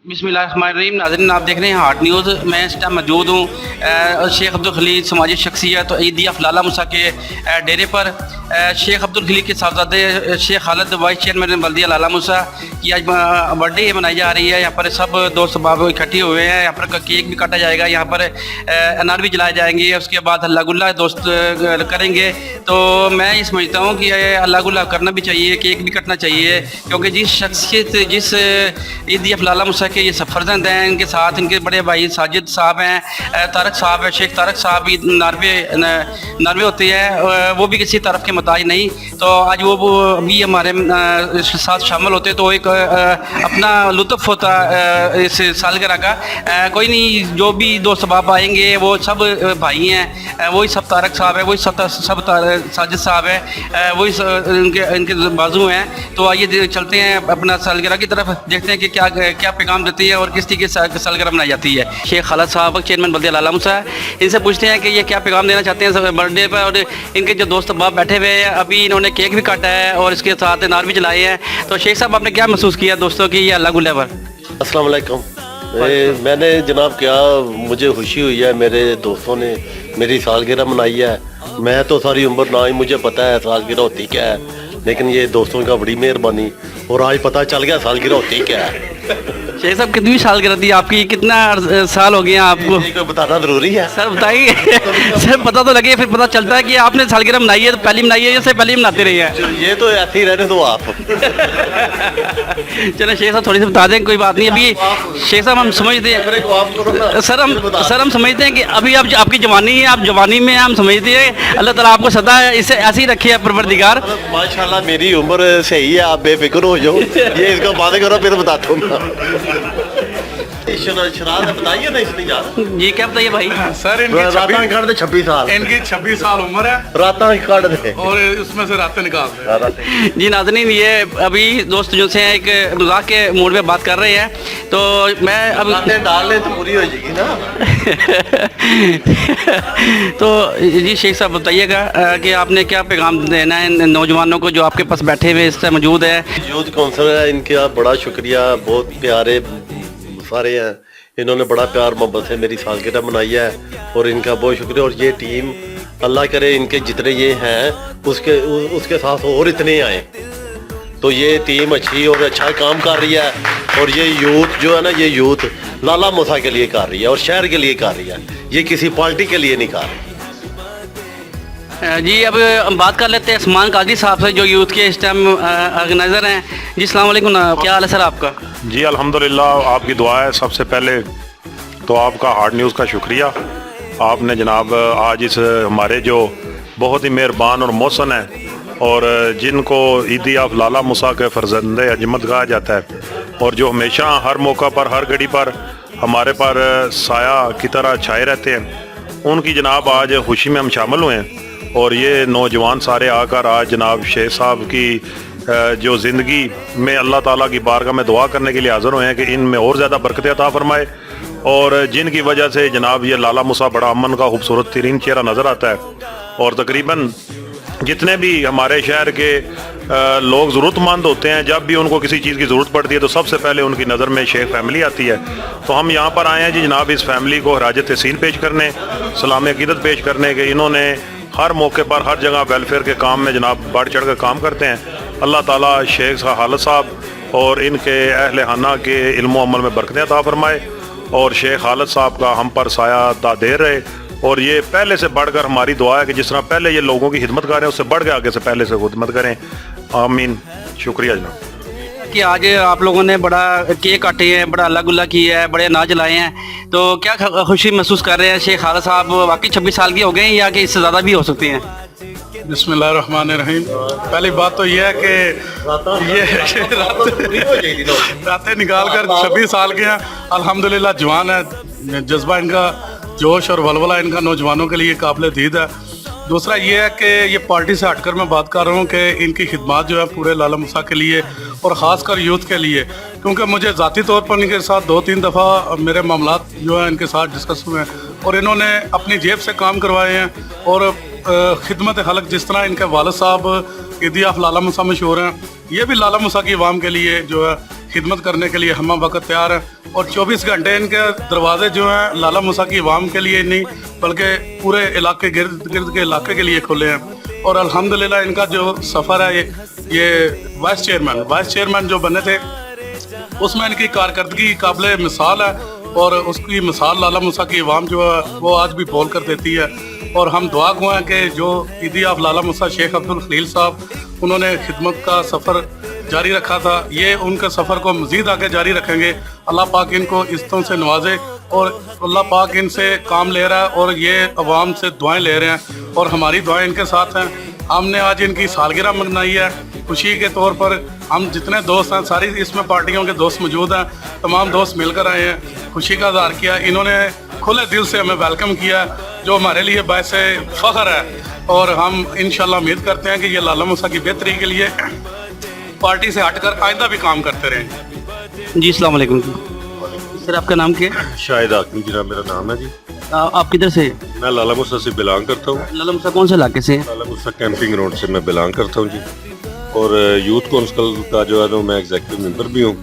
बिस्मिल्लाहिर्रहमानिर्रहीम। नाज़रीन, आप देख रहे हैं हार्ट न्यूज़। मैं इस टाइम मौजूद हूँ शेख अब्दुल खलील समाजी शख्सियत ईदी अफलाला मूसा के डेरे पर। शेख अब्दुल खलील के साहबजादे शेख खालिद वाइस चेयरमैन बल्दिया लाला मूसा की आज बर्थडे मनाई जा रही है। यहाँ पर सब दोस्त बाब इकट्ठे हुए हैं। यहाँ पर केक भी काटा जाएगा, यहाँ पर अनार भी जलाए जाएंगे, उसके बाद अल्लाह गुल्ला दोस्त करेंगे। तो मैं ये समझता हूँ कि अल्लाह गुल्ला करना भी चाहिए, केक भी कटना चाहिए, क्योंकि जिस शख्सियत जिस ईदी अफलाला मूसा के ये फर्जंद हैं, इनके साथ इनके बड़े भाई साजिद साहब हैं, तारक साहब है, शेख तारक साहब भी नारवे होते हैं, वो भी किसी तरफ के मोहताज नहीं। तो आज वो भी हमारे साथ शामिल होते तो एक अपना लुत्फ़ होता इस सालगिरह का। कोई नहीं, जो भी दोस्त बाप आएंगे वो सब भाई हैं, वही सब तारक साहब है, वही सब साजिद साहब है, वही इनके बाजू हैं। तो आइए चलते हैं अपना सालगिरह की तरफ, देखते हैं कि क्या पैगाम देती है और किस तरीके से सालगिरह मनाई जाती है। शेख खालिद साहब चेयरमैन बल्दिया लाला मूसा, इनसे पूछते हैं कि ये क्या पैगाम देना चाहते हैं बर्थडे पर। और इनके जो दोस्त बाप बैठे हुए हैं, अभी इन्होंने केक भी काटा है और इसके साथ अनार भी जलाए हैं। तो शेख साहब, आपने क्या महसूस किया दोस्तों की ये अल्लाह गुल्ला पर? अस्सलाम वालेकुम। मैंने जनाब क्या, मुझे खुशी हुई है, मेरे दोस्तों ने मेरी सालगिरह मनाई है। मैं तो सारी उम्र ना ही मुझे पता है सालगिरह होती क्या है, लेकिन ये दोस्तों का बड़ी मेहरबानी, और आज पता चल गया सालगिरह होती क्या है। शेख साहब, कितनी सालगिरह थी आपकी? कितना साल हो गया आपको? को बताना जरूरी है सर, बताइए। सर, पता तो लगे, फिर पता चलता है कि आपने सालगिरह मनाई है तो पहली मनाई है, इससे पहले मनाते रहे हैं। ये तो ऐसे ही रहने दो आप। चलो शेख साहब, थोड़ी सी बता दें, कोई बात नहीं। अभी शेख साहब हम समझते हैं, सर हम समझते हैं कि अभी आप आपकी जवानी है, आप जवानी में हम समझते हैं अल्लाह ताला आपको सदा इसे ऐसे ही रखी है परवरदिगार। माशाल्लाह मेरी उम्र सही है, आप बेफिक्र हो जाओ। ये इसको बातें करो, फिर बताता हूँ। शराब बताइए ना इसने यार। जी, क्या बताइए भाई? सर, इनकी 26 साल, इनकी 26 साल उम्र है, राता काट दे और उसमें से रातें निकाल दे। जी नाज़रीन, ये अभी दोस्त जो से एक मजाक के मूड में बात कर रहे हैं, तो मैं अब डाल लें तो पूरी हो जाएगी ना। तो जी शेख साहब, बताइएगा कि आपने क्या पैगाम देना है इन नौजवानों को जो आपके पास बैठे हुए इस टाइम मौजूद है? यूथ काउंसिलर है, इनका बड़ा शुक्रिया, बहुत प्यारे सारे हैं, इन्होंने बड़ा प्यार मोहब्बत से मेरी सालगिरह मनाई है, और इनका बहुत शुक्रिया। और ये टीम, अल्लाह करे इनके जितने ये हैं उसके साथ और इतने आए, तो ये टीम अच्छी और अच्छा काम कर रही है। और ये यूथ जो है ना, ये यूथ लाला मूसा के लिए कर रही है और शहर के लिए कर रही है, ये किसी पार्टी के लिए नहीं कर रही। जी, अब हम बात कर लेते हैं उस्मान काजी साहब से, जो यूथ के इस टाइम ऑर्गेनाइज़र हैं। जी अस्सलाम वालेकुम, क्या हाल है सर आपका? जी अल्हम्दुलिल्लाह, आपकी दुआ है। सबसे पहले तो आपका हार्ट न्यूज़ का शुक्रिया, आपने जनाब आज इस हमारे जो बहुत ही मेहरबान और मोहसन हैं और जिनको ईदी ऑफ लाला मूसा के फर्जंद अजमत कहा जाता है, और जो हमेशा हर मौका पर हर घड़ी पर हमारे पर साया की तरह छाए रहते हैं, उनकी जनाब आज खुशी में हम शामिल हुए हैं। और ये नौजवान सारे आकर आज जनाब शेख साहब की जो ज़िंदगी में अल्लाह ताला की बारगाह में दुआ करने के लिए हाज़िर हुए हैं कि इनमें और ज़्यादा बरकत अता फरमाए, और जिनकी वजह से जनाब ये लाला मूसा बड़ा अमन का खूबसूरत तरीन चेहरा नज़र आता है। और तकरीबन जितने भी हमारे शहर के लोग ज़रूरतमंद होते हैं, जब भी उनको किसी चीज़ की ज़रूरत पड़ती है तो सबसे पहले उनकी नज़र में शेख फैमिली आती है। तो हम यहाँ पर आए हैं जी जनाब इस फैमिली को खराज तहसीन पेश करने, सलाम अक़ीदत पेश करने के। इन्होंने हर मौके पर हर जगह वेलफेयर के काम में जनाब बढ़ चढ़ कर काम करते हैं। अल्लाह ताला शेख खालिद साहब और इनके अहले खाना के इल्म अमल में बरकतें अता फरमाए, और शेख खालिद साहब का हम पर साया दादेर रहे। और ये पहले से बढ़कर हमारी दुआ है कि जिस तरह पहले ये लोगों की खिदमत करें, उससे बढ़ के आगे से पहले से खिदमत करें। आमीन। शुक्रिया जनाब। कि आज आप लोगों ने बड़ा केक काटे हैं, बड़ा अल्लाह गुल्ला किया है, बड़े अनाज लाए हैं, तो क्या खुशी महसूस कर रहे हैं? शेख खालिद साहब वाकई 26 साल के हो गए हैं या कि इससे ज़्यादा भी हो सकते हैं? बिस्मिल्लाहिर्रहमानिर्रहीम। पहली बात तो ये है कि ये रातें निकाल कर 26 साल के हैं, अल्हम्दुलिल्लाह जवान है, जज्बा इनका, जोश और वलवला इनका नौजवानों के लिए काबिल दीद है। दूसरा ये है कि ये पार्टी से हटकर मैं बात कर रहा हूँ कि इनकी खिदमत जो है पूरे लाला मूसा के लिए और ख़ासकर यूथ के लिए, क्योंकि मुझे ज़ाती तौर पर इनके साथ 2-3 दफ़ा मेरे मामलात जो है इनके साथ डिस्कस हुए हैं, और इन्होंने अपनी जेब से काम करवाए हैं। और खिदमत खलक, जिस तरह इनके वालिद साहब ईदी ऑफ लाला मूसा मशहूर हैं, ये भी लाला मूसा की आवाम के लिए जो है खिदमत करने के लिए हम वक्त तैयार हैं। और 24 घंटे इनके दरवाजे जो हैं लाला मूसा की आवाम के लिए नहीं बल्कि पूरे इलाके गिर्द के इलाके के लिए खुले हैं। और अल्हम्दुलिल्लाह इनका जो सफ़र है ये वाइस चेयरमैन जो बने थे उसमें इनकी कारकर्दगी काबिल मिसाल है, और उसकी मिसाल लाला मूसा की आवाम जो है वो आज भी बोल कर देती है। और हम दुआ गो हैं कि जो ईदी ऑफ लाला मूसा शेख अब्दुल खलील साहब उन्होंने खिदमत का सफ़र जारी रखा था, ये उनके सफ़र को मज़ीद आगे जारी रखेंगे। अल्लाह पाक इनको इज़्ज़तों से नवाजे और अल्लाह पाक इनसे काम ले रहा है और ये अवाम से दुआएं ले रहे हैं और हमारी दुआएं इनके साथ हैं। हमने आज इनकी सालगिरह मनाई है, खुशी के तौर पर हम जितने दोस्त हैं सारी इसमें पार्टियों के दोस्त मौजूद हैं, तमाम दोस्त मिलकर आए हैं, खुशी का इज़हार किया। इन्होंने खुले दिल से हमें वेलकम किया जो हमारे लिए बायस फ़ख्र है, और हम इंशाल्लाह उम्मीद करते हैं कि ये लाला मूसा की बेहतरी के लिए पार्टी से हटकर आइंदा भी काम करते रहें। जी अस्सलाम वालेकुम सर, आपका नाम क्या है? शाहिद आकमी जनाब मेरा नाम है जी। आप किधर से? मैं लाला मूसा से बिलोंग करता हूँ। लाला मूसा कौन से इलाके से? लाला मूसा कैंपिंग रोड से मैं बिलोंग करता हूँ जी। और यूथ काउंसिल का जो है तो मैं एग्जीक्यूटिव मेंबर भी हूँ।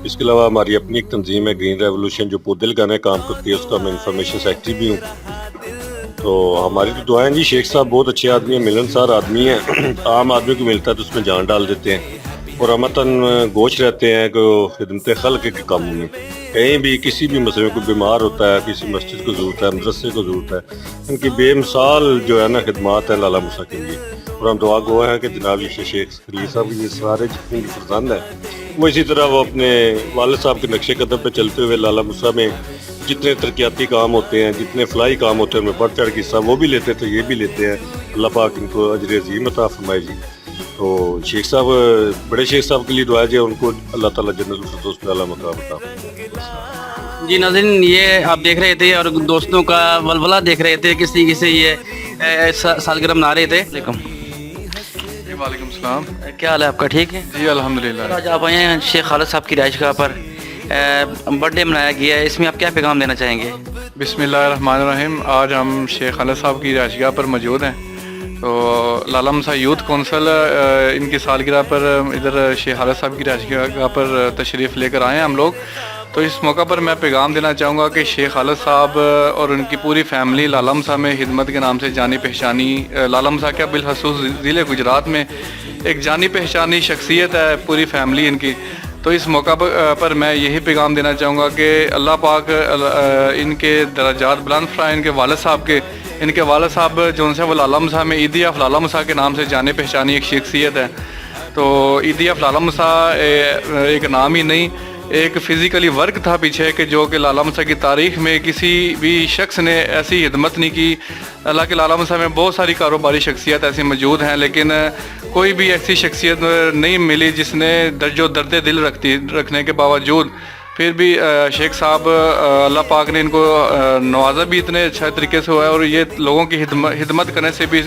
इसके अलावा हमारी अपनी एक तंजीम है ग्रीन रेवोल्यूशन जो पौधे लगाने का काम करती है, उसका मैं इंफॉर्मेशन सेक्रेटरी भी हूँ। तो हमारी तो दुआएं जी, शेख साहब बहुत अच्छे आदमी हैं, मिलनसार आदमी हैं। आम आदमी को मिलता है तो उसमें जान डाल देते हैं और अमतन गोश रहते हैं कि खिदमत खल्क के कामों में कहीं भी किसी भी मसले में कोई बीमार होता है, किसी मस्जिद को ज़रूरत है, मदरसे को ज़रूरत है, इनकी बेमिसाल जो है ना खिदमात है लाला मूसा के लिए। और हम दुआ गो हैं कि जनाब ये शेख खलील साहब ये सारे जितने भी फरजंद हैं वो इसी तरह वो अपने वालिद साहब के नक्शे कदम पे चलते हुए लाला मूसा में जितने तरक्याती काम होते हैं, जितने फलाई काम होते हैं, उनमें बढ़ चढ़ के हिस्सा वो भी लेते थे, ये भी लेते हैं। अल्लाह पाक इनको अजर अज़ीम अता फरमाए जी। तो शेख साहब, बड़े शेख साहब के लिए दुआ है उनको अल्लाह ताला जन्नतुल फिरदौस में आला मकाम अता फरमाए। जी नाज़रीन, ये आप देख रहे थे और दोस्तों का वलवला देख रहे थे, किस तरीके से ये सालगिरह मना रहे थे। जी वालेकुम सलाम। क्या हाल है आपका? ठीक है जी अल्हम्दुलिल्लाह। आज आप आए हैं शेख खालिद साहब की रिहाइशगाह पर, बर्थडे मनाया गया है, इसमें आप क्या पैगाम देना चाहेंगे? बिस्मिल्लाहिर्रहमानिर्रहीम। आज हम शेख खालिद साहब की रिहाइशगाह पर मौजूद हैं। तो लाला मूसा यूथ काउंसिल इनकी सालगिरह पर इधर शेख खालिद साहब की रिहाइशगाह पर तशरीफ़ लेकर आए हैं हम लोग। तो इस मौका पर मैं पैगाम देना चाहूँगा कि शेख खालिद साहब और उनकी पूरी फैमिली लाला मूसा में खिदमत के नाम से जानी पहचानी, लाला मूसा क्या बिलखसूस ज़िले गुजरात में एक जानी पहचानी शख्सियत है पूरी फैमिली इनकी। तो इस मौका पर मैं यही पैगाम देना चाहूँगा कि अल्लाह पाक इनके दर्जात बुलंद फरमाए। इनके वालिद साहब के, इनके वालिद साहब जो उनसे वो लाला मूसा में ईदी ऑफ लाला मूसा के नाम से जाने पहचानी एक शख्सियत है। तो ईदी ऑफ लाला मूसा एक नाम ही नहीं, एक फ़िज़िकली वर्क था पीछे कि जो कि लाला मूसा की तारीख़ में किसी भी शख्स ने ऐसी खिदमत नहीं की। अल्लाह के लाला मूसा में बहुत सारी कारोबारी शख्सियत ऐसी मौजूद हैं, लेकिन कोई भी ऐसी शख्सियत नहीं मिली जिसने दर्द दिल रखने के बावजूद फिर भी शेख साहब अल्लाह पाक ने इनको नवाजा भी इतने अच्छे तरीके से हुआ है। और ये लोगों की खिदमत करने से भी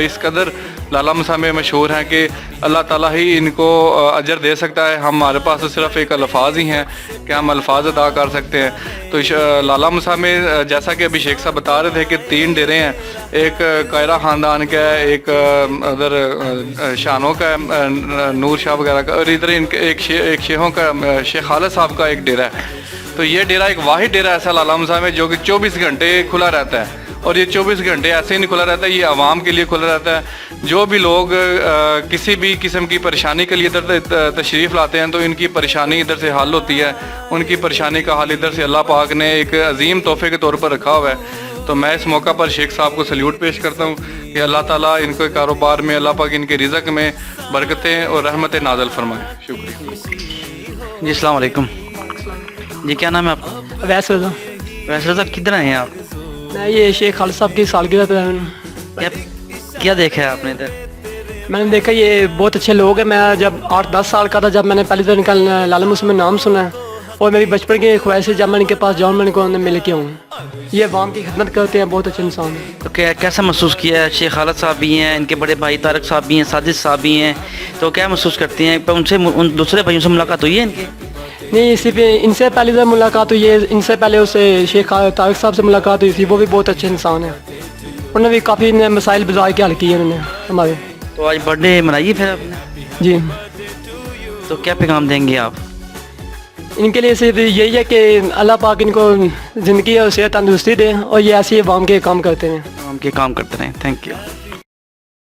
इस कदर लाला मूसा में मशहूर हैं कि अल्लाह ताला ही इनको अजर दे सकता है। हमारे पास तो सिर्फ एक अल्फाज ही हैं कि हम अल्फाज अदा कर सकते हैं। तो लाला मूसा में जैसा कि अभी शेख साहब बता रहे थे कि 3 डेरे हैं, एक कायरा ख़ानदान का है, एक उधर शानों का नूर शाह वगैरह का, और इधर एक शेखों का शेख खालिद साहब का एक डेरा है। तो ये डेरा एक वाहिद डेरा ऐसा लाला मूसा में जो कि 24 घंटे खुला रहता है। और ये 24 घंटे ऐसे ही नहीं खुला रहता है, ये आवाम के लिए खुला रहता है। जो भी लोग किसी भी किस्म की परेशानी के लिए इधर तशरीफ़ लाते हैं तो इनकी परेशानी इधर से हल होती है। उनकी परेशानी का हल इधर से अल्लाह पाक ने एक अजीम तोहफे के तौर पर रखा हुआ है। तो मैं इस मौका पर शेख साहब को सल्यूट पेश करता हूँ कि अल्लाह ताला इनके कारोबार में, अल्लाह पाक इनके रिज़्क़ में बरकतें और रहमतें नाज़िल फरमाए। शुक्रिया जी अस्सलाम वालेकुम। जी क्या नाम है आपका? वैसे वैसे साहब किधर आए हैं आप? मैं ये शेख खालिद साहब की सालगिरह पे क्या देखा है आपने इधर? मैंने देखा ये बहुत अच्छे लोग हैं। मैं जब 8-10 साल का था जब मैंने पहली बार इनका लाला मूसा में नाम सुना है, और मेरी बचपन की ख्वाहिश है जब मैं इनके पास जाऊँ मैं इनको मिल के आऊँ। ये अवाम की खिदमत करते हैं, बहुत अच्छे इंसान हैं। तो कैसा महसूस किया है? शेख खालिद साहब भी हैं, इनके बड़े भाई तारक साहब भी हैं, साजिद साहब भी हैं, तो क्या महसूस करती हैं? पर उनसे उन दूसरे भाइयों से मुलाकात हुई है इनकी? नहीं, सिर्फ इनसे पहले जब मुलाकात हुई है, इनसे पहले उससे शेख तारक साहब से मुलाकात हुई थी। वो भी बहुत अच्छे इंसान हैं, उन्होंने भी काफ़ी मसाइल बुझा के हल किए उन्होंने हमारे। तो आज बर्थडे मनाइए फिर आपने? जी। तो क्या पैगाम देंगे आप? ان کے لیے صرف یہی ہے کہ اللہ پاک ان کو زندگی اور صحت تندرستی دے اور یہ ایسے عوام کے کام کرتے ہیں. عوام کے کام کرتے رہیں. Thank you.